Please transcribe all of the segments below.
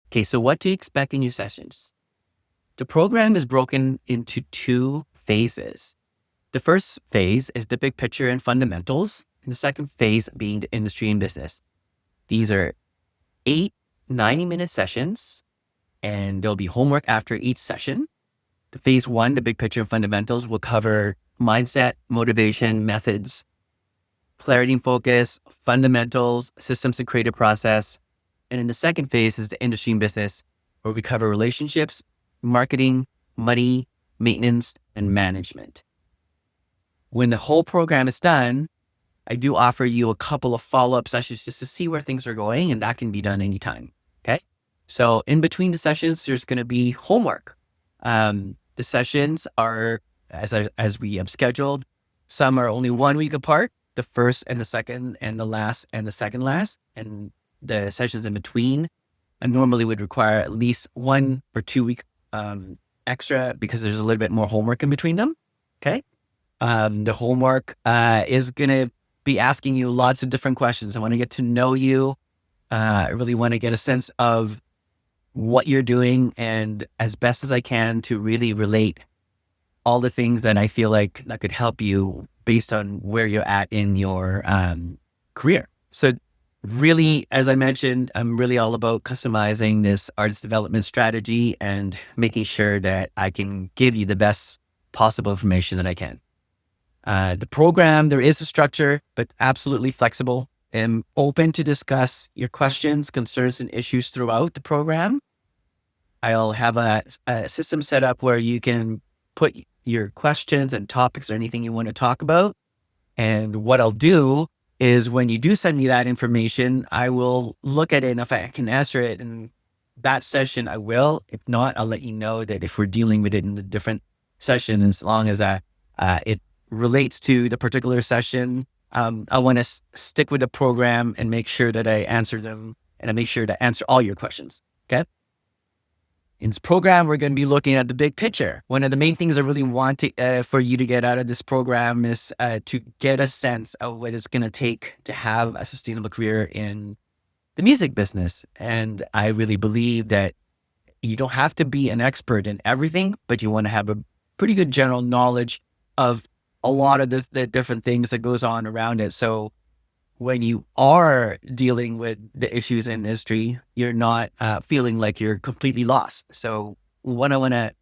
Okay, so what to expect in your sessions? The program is broken into two phases. The first phase is the big picture and fundamentals, and the second phase being the industry and business. These are 8 90-minute sessions, and there'll be homework after each session. The phase one, the big picture and fundamentals, will cover mindset, motivation, methods, clarity and focus, fundamentals, systems and creative process. And in the second phase is the industry and business, where we cover relationships, marketing, money, maintenance, and management. When the whole program is done, I do offer you a couple of follow-up sessions just to see where things are going, and that can be done anytime. Okay. So in between the sessions, there's going to be homework. The sessions are as we have scheduled. Some are only 1 week apart, the first and the second, and the last and the second last, and the sessions in between normally would require at least 1 or 2 week extra because there's a little bit more homework in between them. Okay. The homework is going to be asking you lots of different questions. I want to get to know you. I really want to get a sense of what you're doing, and as best as I can to really relate all the things that I feel like that could help you based on where you're at in your career. So really, as I mentioned, I'm really all about customizing this artist development strategy and making sure that I can give you the best possible information that I can. The program, there is a structure, but absolutely flexible. I'm open to discuss your questions, concerns, and issues throughout the program. I'll have a system set up where you can put your questions and topics or anything you want to talk about. And what I'll do is when you do send me that information, I will look at it, and if I can answer it in that session, I will. If not, I'll let you know that if we're dealing with it in a different session, as long as it relates to the particular session, I want to stick with the program and make sure that I answer them, and I make sure to answer all your questions. Okay. In this program, we're going to be looking at the big picture. One of the main things I really want for you to get out of this program is to get a sense of what it's going to take to have a sustainable career in the music business. And I really believe that you don't have to be an expert in everything, but you want to have a pretty good general knowledge of a lot of the different things that goes on around it. So when you are dealing with the issues in industry, you're not feeling like you're completely lost. So what I want to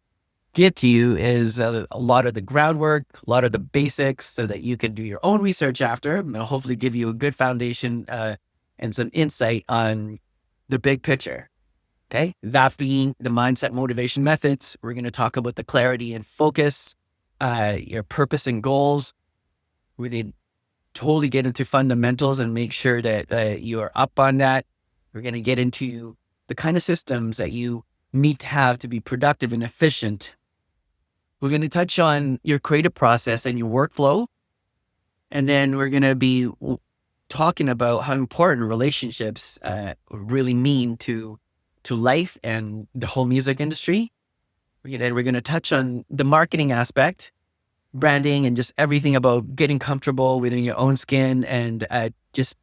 give to you is a lot of the groundwork, a lot of the basics, so that you can do your own research after, and I'll hopefully give you a good foundation and some insight on the big picture. Okay. That being the mindset motivation methods, we're going to talk about the clarity and focus, your purpose and goals. We need totally get into fundamentals and make sure that you are up on that. We're going to get into the kind of systems that you need to have to be productive and efficient. We're going to touch on your creative process and your workflow. And then we're going to be talking about how important relationships really mean to life and the whole music industry. Then we're going to touch on the marketing aspect, branding, and just everything about getting comfortable within your own skin and just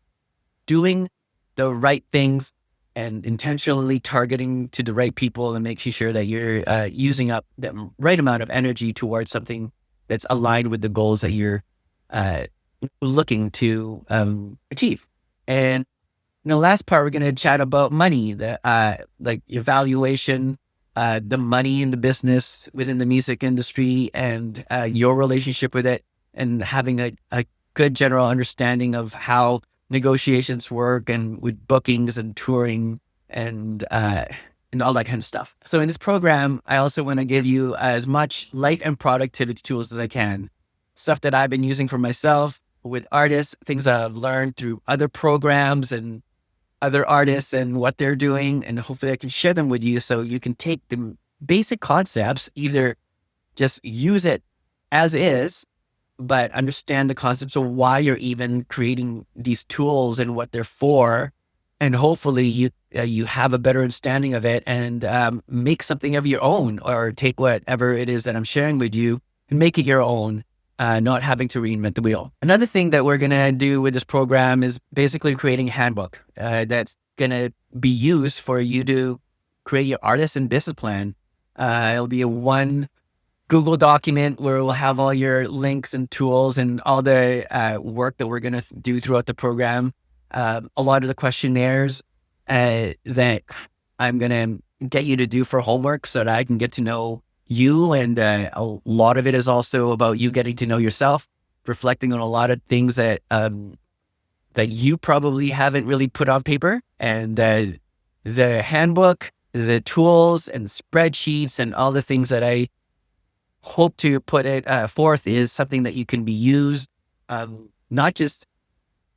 doing the right things and intentionally targeting to the right people and making sure that you're using up the right amount of energy towards something that's aligned with the goals that you're looking to achieve. And in the last part, we're going to chat about money, like evaluation, the money in the business within the music industry, and your relationship with it, and having a good general understanding of how negotiations work and with bookings and touring and all that kind of stuff. So in this program, I also want to give you as much life and productivity tools as I can. Stuff that I've been using for myself with artists, things that I've learned through other programs and other artists and what they're doing, and hopefully I can share them with you so you can take the basic concepts, either just use it as is, but understand the concepts of why you're even creating these tools and what they're for, and hopefully you have a better understanding of it and make something of your own, or take whatever it is that I'm sharing with you and make it your own. Not having to reinvent the wheel. Another thing that we're going to do with this program is basically creating a handbook that's going to be used for you to create your artist and business plan. It'll be a one Google document where we'll have all your links and tools and all the work that we're going to do throughout the program. A lot of the questionnaires that I'm going to get you to do for homework so that I can get to know you. And a lot of it is also about you getting to know yourself, reflecting on a lot of things that that you probably haven't really put on paper. And the handbook, the tools and spreadsheets and all the things that I hope to put it forth is something that you can be used, not just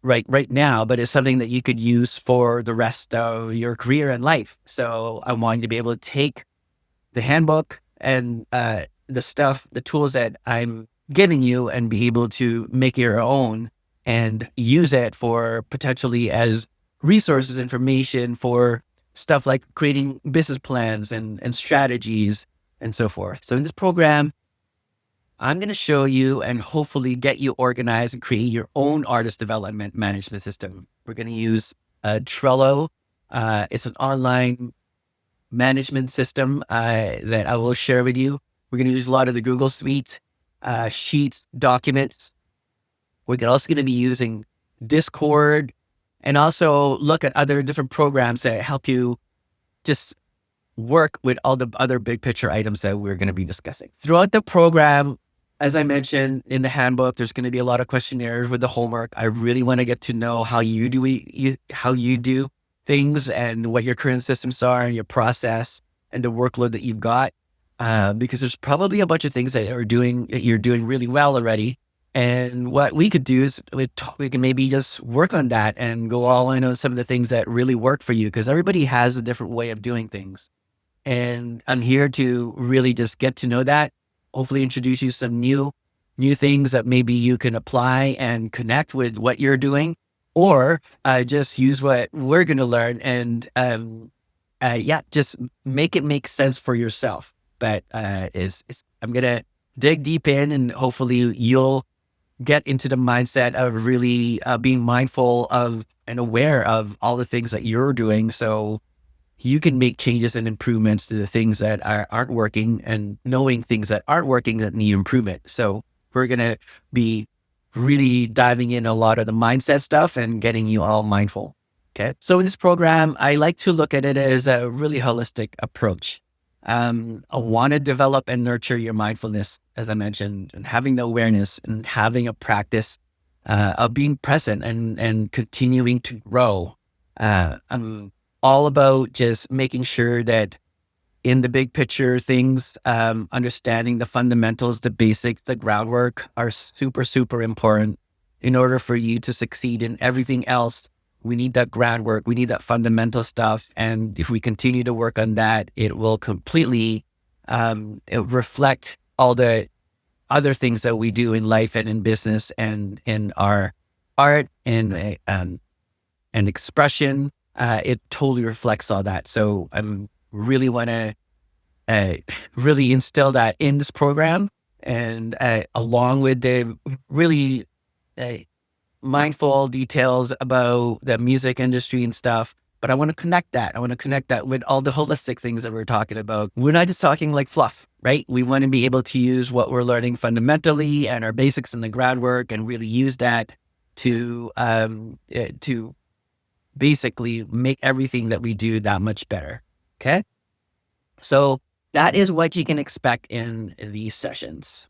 right now, but it's something that you could use for the rest of your career and life. So I want you to be able to take the handbook and the tools that I'm giving you and be able to make your own and use it for potentially as resources, information for stuff like creating business plans and strategies and so forth. So in this program, I'm going to show you and hopefully get you organized and create your own artist development management system. We're going to use Trello. It's an online management system that I will share with you. We're going to use a lot of the Google Suite, Sheets, documents. We're also going to be using Discord and also look at other different programs that help you just work with all the other big picture items that we're going to be discussing. Throughout the program, as I mentioned in the handbook, there's going to be a lot of questionnaires with the homework. I really want to get to know how you do things and what your current systems are and your process and the workload that you've got. Because there's probably a bunch of things that you're doing really well already. And what we could do is we can maybe just work on that and go all in on some of the things that really work for you, because everybody has a different way of doing things. And I'm here to really just get to know that, hopefully introduce you some new things that maybe you can apply and connect with what you're doing, or just use what we're going to learn and just make it make sense for yourself. But I'm going to dig deep in, and hopefully you'll get into the mindset of really being mindful of and aware of all the things that you're doing, so you can make changes and improvements to the things that aren't working, and knowing things that aren't working that need improvement. So we're going to be really diving in a lot of the mindset stuff and getting you all mindful. Okay. So in this program, I like to look at it as a really holistic approach. I want to develop and nurture your mindfulness, as I mentioned, and having the awareness and having a practice of being present and continuing to grow. I'm all about just making sure that in the big picture things, understanding the fundamentals, the basics, the groundwork are super, super important. In order for you to succeed in everything else, we need that groundwork. We need that fundamental stuff. And if we continue to work on that, it will completely reflect all the other things that we do in life and in business and in our art and expression. It totally reflects all that. So I really want to really instill that in this program, and along with the really mindful details about the music industry and stuff. But I want to connect that. I want to connect that with all the holistic things that we're talking about. We're not just talking like fluff, right? We want to be able to use what we're learning fundamentally and our basics and the groundwork, and really use that to basically make everything that we do that much better. Okay. So that is what you can expect in these sessions.